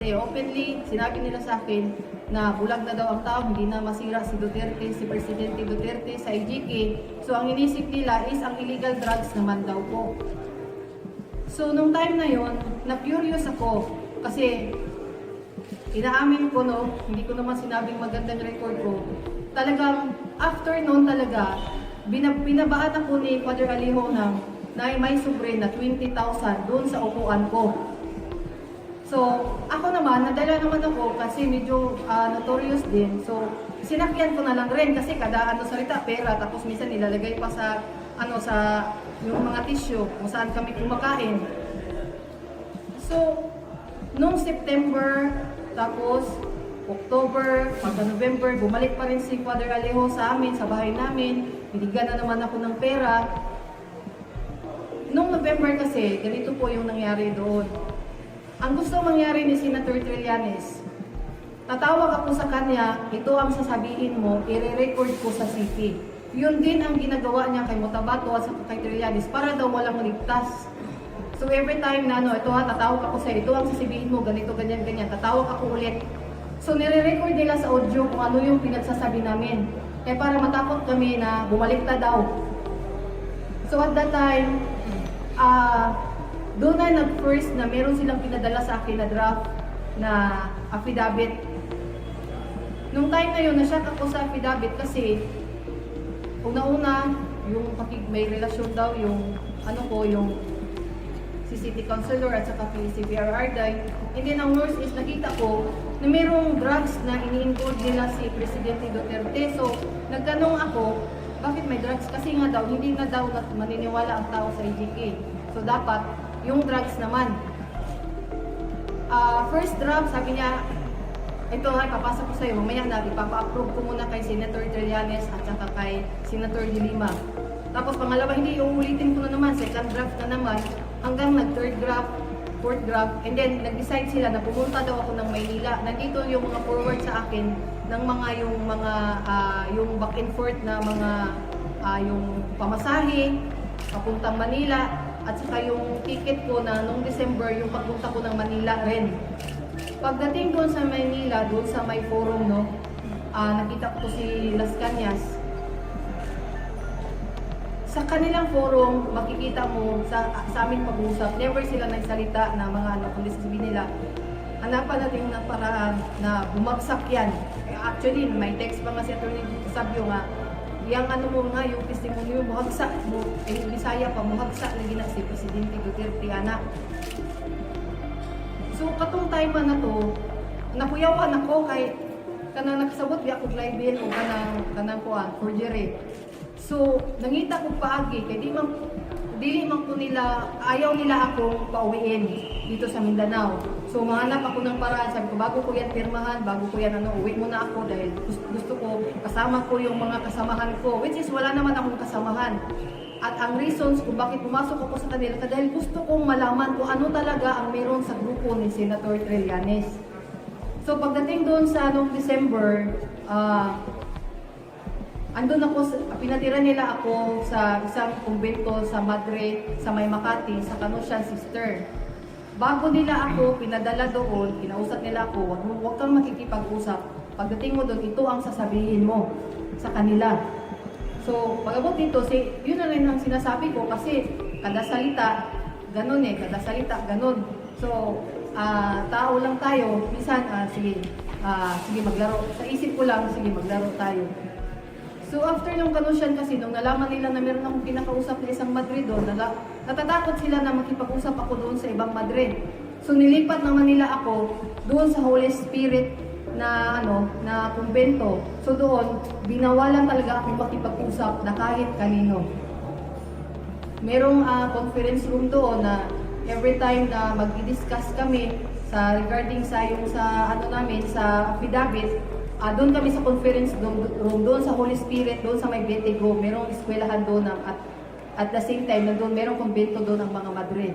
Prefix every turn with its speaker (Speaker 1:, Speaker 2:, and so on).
Speaker 1: Openly, sinabi nila sa akin na bulag na daw ang tao, hindi na masira si Duterte, si Presidente Duterte sa IGK. So ang inisip nila is ang illegal drugs naman daw po. So nung time na yon, na-curious ako kasi inaamin ko hindi ko naman sinabing magandang record ko. Talagang after noon talaga, binabaan ako ni Father Alejo na may sobre na 20,000 doon sa upuan ko. So, ako naman, nadala naman ako kasi medyo notorious din. So, sinakyan ko na lang rin kasi kada salita, pera. Tapos minsan nilalagay pa sa, sa yung mga tissue kung saan kami kumakain. So, nung September, tapos October, pagka November, bumalik pa rin si Father Alejo sa amin, sa bahay namin. Binigyan na naman ako ng pera. Nung November kasi, ganito po yung nangyari doon. Ang gusto mangyari ni Senator Trillanes, tatawag ako sa kanya, ito ang sasabihin mo, i-record ko sa city. Yun din ang ginagawa niya kay Motabato at sa kay Trillanes para daw walang ligtas. So every time na ito tatawag ako sa ito ang sasabihin mo, ganito, ganyan, ganyan, tatawag ako ulit. So nire-record nila sa audio kung ano yung pinagsasabi namin. Kaya para matakot kami na bumalik na daw. So at that time, doon na nag-first na meron silang pinadala sa akin na draft na affidavit. Nung time na yun, na-shock ako sa affidavit kasi una-una, yung may relasyon daw yung yung si City Councilor at saka si PRR Day. And then ang worst is nakita ko na merong drugs na ini-include nila si Presidente Duterte. So nagtanong ako, bakit may drugs? Kasi nga daw, hindi na daw maniniwala ang tao sa IGK. So dapat yung drugs naman. First draft, sabi niya, ito papasok ko sa'yo, mamaya na, ipapa-approve ko muna kay Senator Trillanes at saka kay Senator De Lima. Tapos pangalawa, hindi, uulitin ko na naman, second draft na naman, hanggang nag-third draft, fourth draft, and then nag-decide sila na pumunta daw ako ng Maynila. Nandito yung mga forward sa akin ng yung back and forth na yung pamasahe, papuntang Manila, at saka yung ticket ko na nung December, yung pagpunta ko ng Manila rin. Pagdating doon sa Manila, doon sa may forum, nakita ko si Las Cañas. Sa kanilang forum, makikita mo sa aming pag-uusap, never sila nagsalita na mga kundi sasabihin nila, hanapan natin ng paraan na bumagsak yan. Actually, may text pa nga si Atty. Sabio nga, yung yung testimonyo, muhagsak mo, Bisaya pa, muhagsak lagi na si Presidente Duterte, anak. So, katong time na to, napuyawan ako kay kanang nakasabot, di ako live o kanang forgery. So, nangita ko paagi, kay dili man ko nila, ayaw nila akong pauwiin dito sa Mindanao. So, mahanap ako ng paraan. Sabi ko, bago ko yan pirmahan, bago ko yan uwi muna ako dahil gusto ko, kasama ko yung mga kasamahan ko. Which is, wala naman akong kasamahan. At ang reasons kung bakit pumasok ako sa kanila, dahil gusto kong malaman kung ano talaga ang meron sa grupo ni Senator Trillanes. So, pagdating doon sa December, andun ako, pinatira nila ako sa isang kumbento sa Madre, sa May Makati, sa Canossian Sister. Bago nila ako pinadala doon, kinausap nila ako, huwag kang makikipag-usap. Pagdating mo doon, ito ang sasabihin mo sa kanila. So, pag-abot dito, yun na rin ang sinasabi ko kasi kada salita, ganun kada salita, ganun. So, tao lang tayo, minsan, sige maglaro. Sa isip ko lang, sige maglaro tayo. So after nung Canossian kasi, nung nalaman nila na meron akong kinakausap na isang Madrid doon, natatakot sila na makipag-usap ako doon sa ibang Madrid. So nilipat naman nila ako doon sa Holy Spirit na kumbento. So doon, binawalan talaga akong makipag-usap na kahit kanino. Merong conference room doon na every time na mag-discuss kami regarding sa sa affidavit, doon kami sa conference room, doon sa Holy Spirit, doon sa may Betigo, merong eskwelahan doon at the same time, doon merong kumbento doon ang mga Madrid.